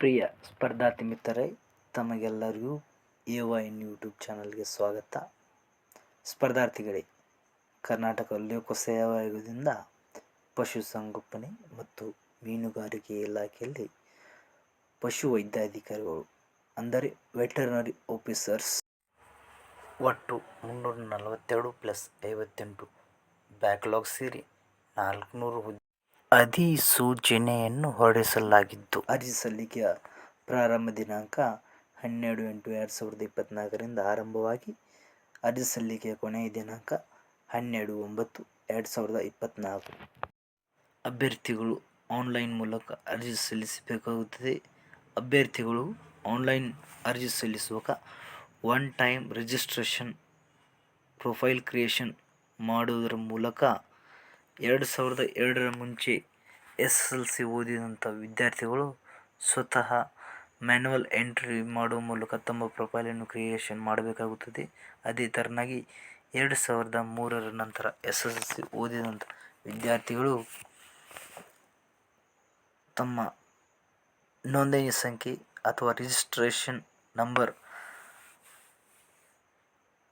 ಪ್ರಿಯ ಸ್ಪರ್ಧಾರ್ಥಿ ಮಿತ್ರರೇ, ತಮಗೆಲ್ಲರಿಗೂ AYN YouTube ಚಾನಲ್ಗೆ ಸ್ವಾಗತ. ಸ್ಪರ್ಧಾರ್ಥಿಗಳೇ, ಕರ್ನಾಟಕ ಲೋಕಸೇವಾ ಆಯೋಗದಿಂದ ಪಶುಸಂಗೋಪನೆ ಮತ್ತು ಮೀನುಗಾರಿಕೆ ಇಲಾಖೆಯಲ್ಲಿ ಪಶು ವೈದ್ಯಾಧಿಕಾರಿಗಳು ಅಂದರೆ ವೆಟರ್ನರಿ ಆಫೀಸರ್ಸ್ ಒಟ್ಟು 342 + 58 ಬ್ಯಾಕ್ಲಾಗ್ ಸೇರಿ 400 ಹುದ್ದೆ ಅಧಿಸೂಚನೆಯನ್ನು ಹೊರಡಿಸಲಾಗಿದ್ದು, ಅರ್ಜಿ ಸಲ್ಲಿಕೆಯ ಪ್ರಾರಂಭ ದಿನಾಂಕ 12/8/2024 ಆರಂಭವಾಗಿ ಅರ್ಜಿ ಸಲ್ಲಿಕೆಯ ಕೊನೆಯ ದಿನಾಂಕ 12/9/2024. ಅಭ್ಯರ್ಥಿಗಳು ಆನ್ಲೈನ್ ಮೂಲಕ ಅರ್ಜಿ ಸಲ್ಲಿಸಬೇಕಾಗುತ್ತದೆ. ಅಭ್ಯರ್ಥಿಗಳು ಆನ್ಲೈನ್ ಅರ್ಜಿ ಸಲ್ಲಿಸುವಾಗ one time registration profile creation ಮಾಡುವುದರ ಮೂಲಕ 2002 ಮುಂಚೆ SSLC ಓದಿದಂಥ ವಿದ್ಯಾರ್ಥಿಗಳು ಸ್ವತಃ ಮ್ಯಾನ್ಯುವಲ್ ಎಂಟ್ರಿ ಮಾಡುವ ಮೂಲಕ ತಮ್ಮ ಪ್ರೊಫೈಲನ್ನು ಕ್ರಿಯೇಷನ್ ಮಾಡಬೇಕಾಗುತ್ತದೆ. ಅದೇ ಥರನಾಗಿ 2003 ನಂತರ SSLC ಓದಿದಂಥ ವಿದ್ಯಾರ್ಥಿಗಳು ತಮ್ಮ ನೋಂದಣಿ ಸಂಖ್ಯೆ ಅಥವಾ ರಿಜಿಸ್ಟ್ರೇಷನ್ ನಂಬರ್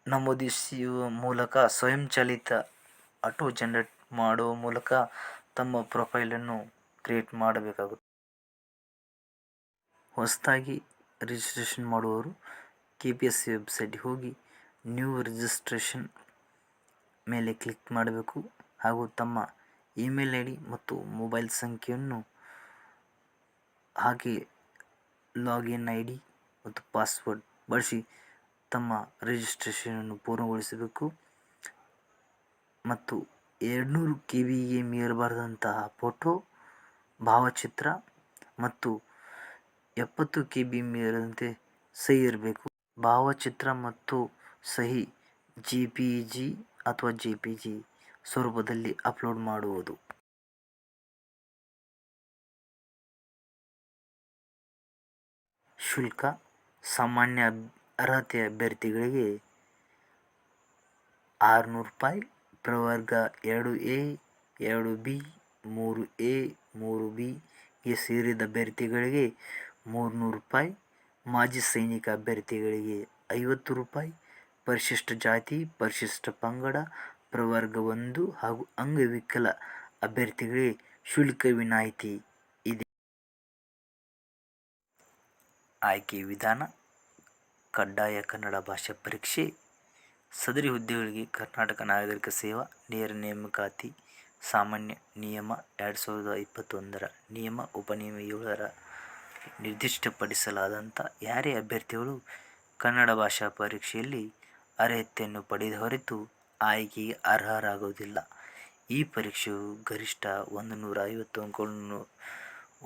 ನಮೂದಿಸುವ ಮೂಲಕ ಸ್ವಯಂಚಾಲಿತ ಆಟೋ ಜನರೇಟ್ ಮಾಡುವ ಮೂಲಕ ತಮ್ಮ ಪ್ರೊಫೈಲನ್ನು ಕ್ರಿಯೇಟ್ ಮಾಡಬೇಕಾಗುತ್ತದೆ. ಹೊಸದಾಗಿ ರಿಜಿಸ್ಟ್ರೇಷನ್ ಮಾಡುವವರು KPSC ವೆಬ್ಸೈಟ್ಗೆ ಹೋಗಿ ನ್ಯೂ ರಿಜಿಸ್ಟ್ರೇಷನ್ ಮೇಲೆ ಕ್ಲಿಕ್ ಮಾಡಬೇಕು ಹಾಗೂ ತಮ್ಮ ಇಮೇಲ್ ID ಮತ್ತು ಮೊಬೈಲ್ ಸಂಖ್ಯೆಯನ್ನು ಹಾಕಿ ಲಾಗಿನ್ ID ಮತ್ತು ಪಾಸ್ವರ್ಡ್ ಬಳಸಿ ತಮ್ಮ ರಿಜಿಸ್ಟ್ರೇಷನನ್ನು ಪೂರ್ಣಗೊಳಿಸಬೇಕು. ಮತ್ತು 200 KBಗೆ ಮೀರಬಾರದಂತಹ ಫೋಟೋ, ಭಾವಚಿತ್ರ ಮತ್ತು 70 KB ಮೀರದಂತೆ ಸಹಿ ಇರಬೇಕು. ಭಾವಚಿತ್ರ ಮತ್ತು ಸಹಿ JPG ಅಥವಾ JPG ಸ್ವರೂಪದಲ್ಲಿ ಅಪ್ಲೋಡ್ ಮಾಡುವುದು. ಶುಲ್ಕ: ಸಾಮಾನ್ಯ ಅರ್ಹತೆ ಅಭ್ಯರ್ಥಿಗಳಿಗೆ ₹600, ಪ್ರವರ್ಗ 2A, 2B, 3A, 3Bಗೆ ಸೇರಿದ ಅಭ್ಯರ್ಥಿಗಳಿಗೆ ₹300, ಮಾಜಿ ಸೈನಿಕ ಅಭ್ಯರ್ಥಿಗಳಿಗೆ ₹50, ಪರಿಶಿಷ್ಟ ಜಾತಿ, ಪರಿಶಿಷ್ಟ ಪಂಗಡ, ಪ್ರವರ್ಗ 1 ಹಾಗೂ ಅಂಗವಿಕಲ ಅಭ್ಯರ್ಥಿಗಳಿಗೆ ಶುಲ್ಕ ವಿನಾಯಿತಿ ಇದೆ. ಆಯ್ಕೆ ವಿಧಾನ: ಕಡ್ಡಾಯ ಕನ್ನಡ ಭಾಷಾ ಪರೀಕ್ಷೆ. ಸದರಿ ಹುದ್ದೆಗಳಿಗೆ ಕರ್ನಾಟಕ ನಾಗರಿಕ ಸೇವಾ ನೇರ ನೇಮಕಾತಿ ಸಾಮಾನ್ಯ ನಿಯಮ 2021 ನಿಯಮ ಉಪನಿಯಮ 7 ನಿರ್ದಿಷ್ಟಪಡಿಸಲಾದಂಥ ಯಾರೇ ಅಭ್ಯರ್ಥಿಗಳು ಕನ್ನಡ ಭಾಷಾ ಪರೀಕ್ಷೆಯಲ್ಲಿ ಅರ್ಹತೆಯನ್ನು ಪಡೆದ ಹೊರತು ಆಯ್ಕೆಗೆ ಅರ್ಹರಾಗುವುದಿಲ್ಲ. ಈ ಪರೀಕ್ಷೆಯು ಗರಿಷ್ಠ 150 ಅಂಕಗಳನ್ನು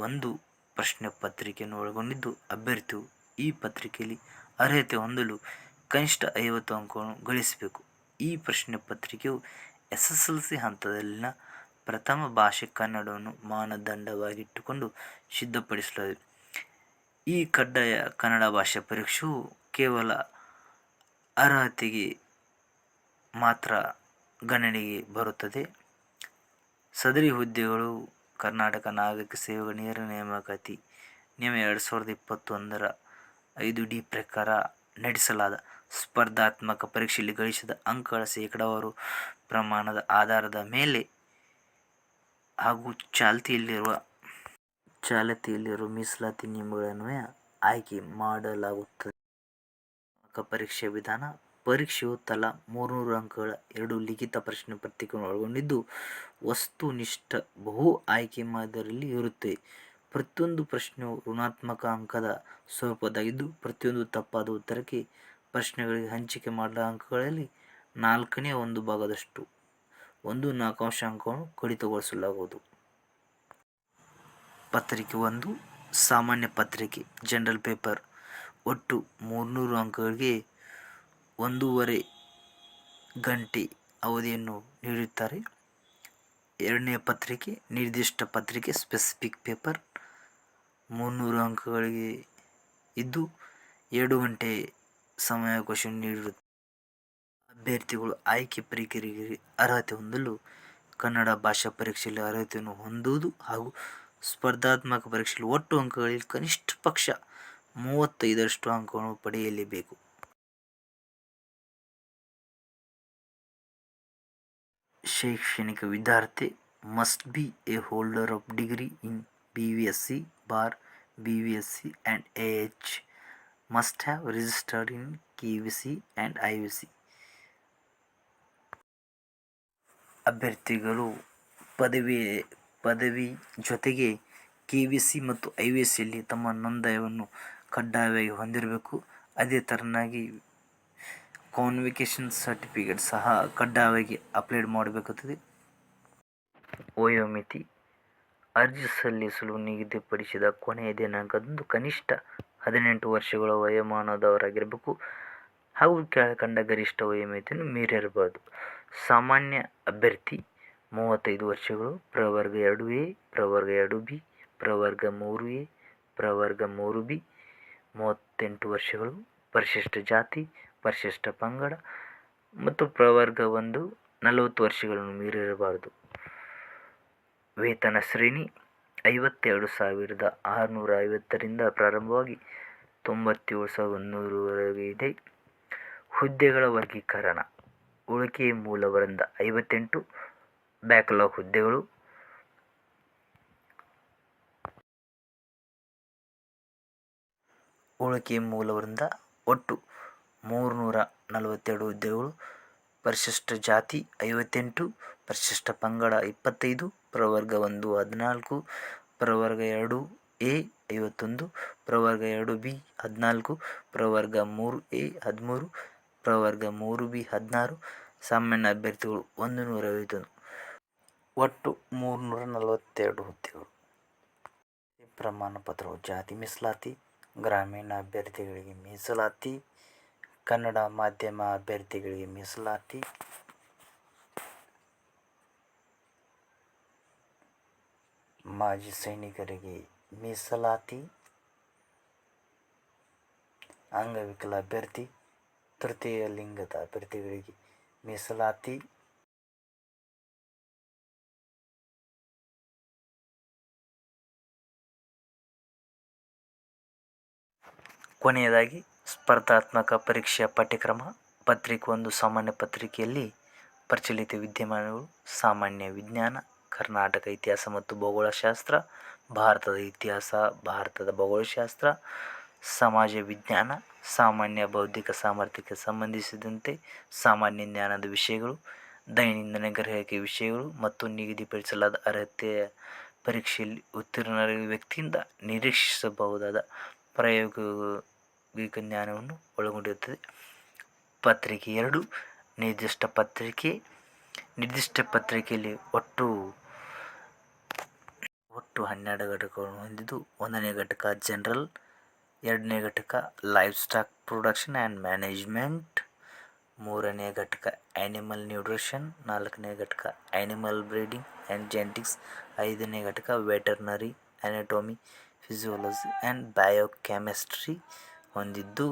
ಒಂದು ಪ್ರಶ್ನೆ ಪತ್ರಿಕೆಯನ್ನು ಒಳಗೊಂಡಿದ್ದು, ಅಭ್ಯರ್ಥಿಯು ಈ ಪತ್ರಿಕೆಯಲ್ಲಿ ಅರ್ಹತೆ ಹೊಂದಲು ಕನಿಷ್ಠ 50 ಅಂಕಗಳನ್ನು ಗಳಿಸಬೇಕು. ಈ ಪ್ರಶ್ನೆ ಪತ್ರಿಕೆಯು SSLC ಹಂತದಲ್ಲಿನ ಪ್ರಥಮ ಭಾಷೆ ಕನ್ನಡವನ್ನು ಮಾನದಂಡವಾಗಿಟ್ಟುಕೊಂಡು ಸಿದ್ಧಪಡಿಸಲಾಗಿದೆ. ಈ ಕಡ್ಡಾಯ ಕನ್ನಡ ಭಾಷಾ ಪರೀಕ್ಷೆಯು ಕೇವಲ ಅರ್ಹತೆಗೆ ಮಾತ್ರ ಗಣನೆಗೆ ಬರುತ್ತದೆ. ಸದರಿ ಹುದ್ದೆಗಳು ಕರ್ನಾಟಕ ನಾಗರಿಕ ಸೇವೆಗಳ ನೇರ ನೇಮಕಾತಿ ನಿಯಮ 2021 5D ಪ್ರಕಾರ ನಡೆಸಲಾದ ಸ್ಪರ್ಧಾತ್ಮಕ ಪರೀಕ್ಷೆಯಲ್ಲಿ ಗಳಿಸಿದ ಅಂಕಗಳ ಶೇಕಡಾವಾರು ಪ್ರಮಾಣದ ಆಧಾರದ ಮೇಲೆ ಹಾಗೂ ಚಾಲ್ತಿಯಲ್ಲಿರುವ ಮೀಸಲಾತಿ ನಿಯಮಗಳನ್ವಯ ಆಯ್ಕೆ ಮಾಡಲಾಗುತ್ತದೆ. ಪರೀಕ್ಷೆ ವಿಧಾನ: ಪರೀಕ್ಷೆಯು ತಲಾ 300 ಅಂಕಗಳ 2 ಲಿಖಿತ ಪ್ರಶ್ನೆ ಪತ್ರಿಕೆಗಳನ್ನು ಒಳಗೊಂಡಿದ್ದು, ವಸ್ತುನಿಷ್ಠ ಬಹು ಆಯ್ಕೆ ಮಾದರಿಯಲ್ಲಿ ಇರುತ್ತದೆ. ಪ್ರತಿಯೊಂದು ಪ್ರಶ್ನೆಯು ಋಣಾತ್ಮಕ ಅಂಕದ ಸ್ವರೂಪದ್ದಾಗಿದ್ದು, ಪ್ರತಿಯೊಂದು ತಪ್ಪಾದ ಉತ್ತರಕ್ಕೆ ಪ್ರಶ್ನೆಗಳಿಗೆ ಹಂಚಿಕೆ ಮಾಡಲಾದ ಅಂಕಗಳಲ್ಲಿ 1/4 ಭಾಗದಷ್ಟು 1/4 ಅಂಕಗಳನ್ನು ಕಡಿತಗೊಳಿಸಲಾಗುವುದು. ಪತ್ರಿಕೆ 1 ಸಾಮಾನ್ಯ ಪತ್ರಿಕೆ ಜನರಲ್ ಪೇಪರ್ ಒಟ್ಟು 300 ಅಂಕಗಳಿಗೆ 1.5 ಗಂಟೆ ಅವಧಿಯನ್ನು ನೀಡುತ್ತಾರೆ. ಎರಡನೇ ಪತ್ರಿಕೆ ನಿರ್ದಿಷ್ಟ ಪತ್ರಿಕೆ ಸ್ಪೆಸಿಫಿಕ್ ಪೇಪರ್ 300 ಅಂಕಗಳಿಗೆ ಇದ್ದು 2 ಗಂಟೆ ಸಮಯಾವಕಾಶವನ್ನು ನೀಡಿರುತ್ತದೆ. ಅಭ್ಯರ್ಥಿಗಳು ಆಯ್ಕೆ ಪ್ರಕ್ರಿಯೆಗೆ ಅರ್ಹತೆ ಹೊಂದಲು ಕನ್ನಡ ಭಾಷಾ ಪರೀಕ್ಷೆಯಲ್ಲಿ ಅರ್ಹತೆಯನ್ನು ಹೊಂದುವುದು ಹಾಗೂ ಸ್ಪರ್ಧಾತ್ಮಕ ಪರೀಕ್ಷೆಯಲ್ಲಿ ಒಟ್ಟು ಅಂಕಗಳಲ್ಲಿ ಕನಿಷ್ಠ ಪಕ್ಷ 35ರಷ್ಟು ಅಂಕಗಳನ್ನು ಪಡೆಯಲೇಬೇಕು. ಶೈಕ್ಷಣಿಕ ವಿದ್ಯಾರ್ಥಿ must be a holder of degree in BVSC, BAR, BVSC and AH, must have registered in KVC and IVC. ಅಭ್ಯರ್ಥಿಗಳು ಪದವಿ ಜೊತೆಗೆ KVC ಮತ್ತು IVCಯಲ್ಲಿ ತಮ್ಮ ನೋಂದಣಿಯನ್ನು ಕಡ್ಡಾಯವಾಗಿ ಹೊಂದಿರಬೇಕು. ಅದೇ ಥರನಾಗಿ ಕಾನ್ವಿಕೇಷನ್ ಸರ್ಟಿಫಿಕೇಟ್ ಸಹ ಕಡ್ಡಾಯವಾಗಿ ಅಪ್ಲೋಡ್ ಮಾಡಬೇಕಾಗುತ್ತದೆ. ವಯೋಮಿತಿ: ಅರ್ಜಿ ಸಲ್ಲಿಸಲು ನಿಗದಿಪಡಿಸಿದ ಕೊನೆಯ ದಿನಾಂಕದಂದು ಕನಿಷ್ಠ 18 ವರ್ಷಗಳ ವಯೋಮಾನದವರಾಗಿರಬೇಕು ಹಾಗೂ ಕೆಳಕಂಡ ಗರಿಷ್ಠ ವಯೋಮಿತಿಯನ್ನು ಮೀರಿರಬಾರದು. ಸಾಮಾನ್ಯ ಅಭ್ಯರ್ಥಿ 35 ವರ್ಷಗಳು, ಪ್ರವರ್ಗ 2A, ಪ್ರವರ್ಗ 2B, ಪ್ರವರ್ಗ 3A, ಪ್ರವರ್ಗ 3B 38 ವರ್ಷಗಳು, ಪರಿಶಿಷ್ಟ ಜಾತಿ, ಪರಿಶಿಷ್ಟ ಪಂಗಡ ಮತ್ತು ಪ್ರವರ್ಗ 1 40 ವರ್ಷಗಳನ್ನು ಮೀರಿರಬಾರದು. ವೇತನ ಶ್ರೇಣಿ 52,650ರಿಂದ ಪ್ರಾರಂಭವಾಗಿ 97,100ವರೆಗೆ ಇದೆ. ಹುದ್ದೆಗಳ ವರ್ಗೀಕರಣ: ಉಳಿಕೆ ಮೂಲ ವೃಂದ 58, ಬ್ಯಾಕ್ಲಾಗ್ ಹುದ್ದೆಗಳು. ಉಳಿಕೆ ಮೂಲ ವೃಂದ ಒಟ್ಟು 342 ಹುದ್ದೆಗಳು. ಪರಿಶಿಷ್ಟ ಜಾತಿ 58, ಪರಿಶಿಷ್ಟ ಪಂಗಡ 25, ಪ್ರವರ್ಗ 1 14, ಪ್ರವರ್ಗ 2A 51, ಪ್ರವರ್ಗ 2B 14, ಪ್ರವರ್ಗ 3A 13, ಪ್ರವರ್ಗ 3B 16. ಸಾಮಾನ್ಯ ಅಭ್ಯರ್ಥಿಗಳು 151, ಒಟ್ಟು 342 ಹುದ್ದೆಗಳು. ಪ್ರಮಾಣ ಪತ್ರಗಳು: ಜಾತಿ ಮೀಸಲಾತಿ, ಗ್ರಾಮೀಣ ಅಭ್ಯರ್ಥಿಗಳಿಗೆ ಮೀಸಲಾತಿ, ಕನ್ನಡ ಮಾಧ್ಯಮ ಅಭ್ಯರ್ಥಿಗಳಿಗೆ ಮೀಸಲಾತಿ, ಮಾಜಿ ಸೈನಿಕರಿಗೆ ಮೀಸಲಾತಿ, ಅಂಗವಿಕಲ ಅಭ್ಯರ್ಥಿ, ತೃತೀಯ ಲಿಂಗದ ಅಭ್ಯರ್ಥಿಗಳಿಗೆ ಮೀಸಲಾತಿ. ಕೊನೆಯದಾಗಿ ಸ್ಪರ್ಧಾತ್ಮಕ ಪರೀಕ್ಷೆಯ ಪಠ್ಯಕ್ರಮ. ಪತ್ರಿಕೆ 1 ಸಾಮಾನ್ಯ ಪತ್ರಿಕೆಯಲ್ಲಿ ಪ್ರಚಲಿತ ವಿದ್ಯಮಾನಗಳು: ಸಾಮಾನ್ಯ ವಿಜ್ಞಾನ, ಕರ್ನಾಟಕ ಇತಿಹಾಸ ಮತ್ತು ಭೂಗೋಳಶಾಸ್ತ್ರ, ಭಾರತದ ಇತಿಹಾಸ, ಭಾರತದ ಭೂಗೋಳಶಾಸ್ತ್ರ, ಸಮಾಜ ವಿಜ್ಞಾನ, ಸಾಮಾನ್ಯ ಬೌದ್ಧಿಕ ಸಾಮರ್ಥ್ಯಕ್ಕೆ ಸಂಬಂಧಿಸಿದಂತೆ ಸಾಮಾನ್ಯ ಜ್ಞಾನದ ವಿಷಯಗಳು, ದೈನಂದಿನ ಗ್ರಹಿಕೆ ವಿಷಯಗಳು ಮತ್ತು ನಿಗದಿಪಡಿಸಲಾದ ಅರ್ಹತೆಯ ಪರೀಕ್ಷೆಯಲ್ಲಿ ಉತ್ತೀರ್ಣ ವ್ಯಕ್ತಿಯಿಂದ ನಿರೀಕ್ಷಿಸಬಹುದಾದ ಪ್ರಾಯೋಗಿಕ ಜ್ಞಾನವನ್ನು ಒಳಗೊಂಡಿರುತ್ತದೆ. ಪತ್ರಿಕೆ 2 ನಿರ್ದಿಷ್ಟ ಪತ್ರಿಕೆ. ನಿರ್ದಿಷ್ಟ ಪತ್ರಿಕೆಯಲ್ಲಿ ಒಟ್ಟು 12 ಘಟಕಗಳನ್ನು ಹೊಂದಿದ್ದು, 1ನೇ ಘಟಕ ಜನರಲ್, 2ನೇ ಘಟಕ life stock production and management, 3ನೇ ಘಟಕ ಆ್ಯನಿಮಲ್ ನ್ಯೂಟ್ರಿಷನ್, 4ನೇ ಘಟಕ ಆ್ಯನಿಮಲ್ ಬ್ರೀಡಿಂಗ್ ಆ್ಯಂಡ್ ಜೆನೆಟಿಕ್ಸ್, 5ನೇ ಘಟಕ veterinary anatomy, physiology and biochemistry ಹೊಂದಿದ್ದು,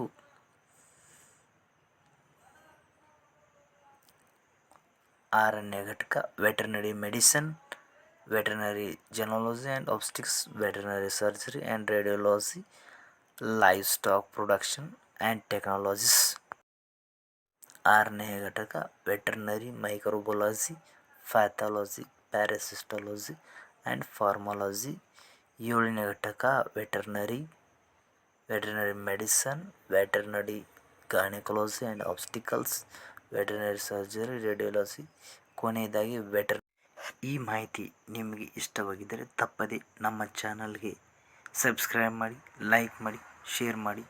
6ನೇ ಘಟಕ veterinary medicine, veterinary gynaecology and obstetrics, veterinary surgery and radiology, life stock production and technologies. 6ನೇ ಘಟಕ veterinary microbiology, pathology, parasitology and pharmacology. 7ನೇ ಘಟಕ veterinary medicine, veterinary gynaecology and obstetrics, veterinary surgery, radiology. ಕೊನೆಯದಾಗಿ ಈ ಮಾಹಿತಿ ನಿಮಗೆ ಇಷ್ಟವಾಗಿದ್ದರೆ ತಪ್ಪದೆ ನಮ್ಮ ಚಾನಲ್ಗೆ ಸಬ್ಸ್ಕ್ರೈಬ್ ಮಾಡಿ, ಲೈಕ್ ಮಾಡಿ, ಶೇರ್ ಮಾಡಿ.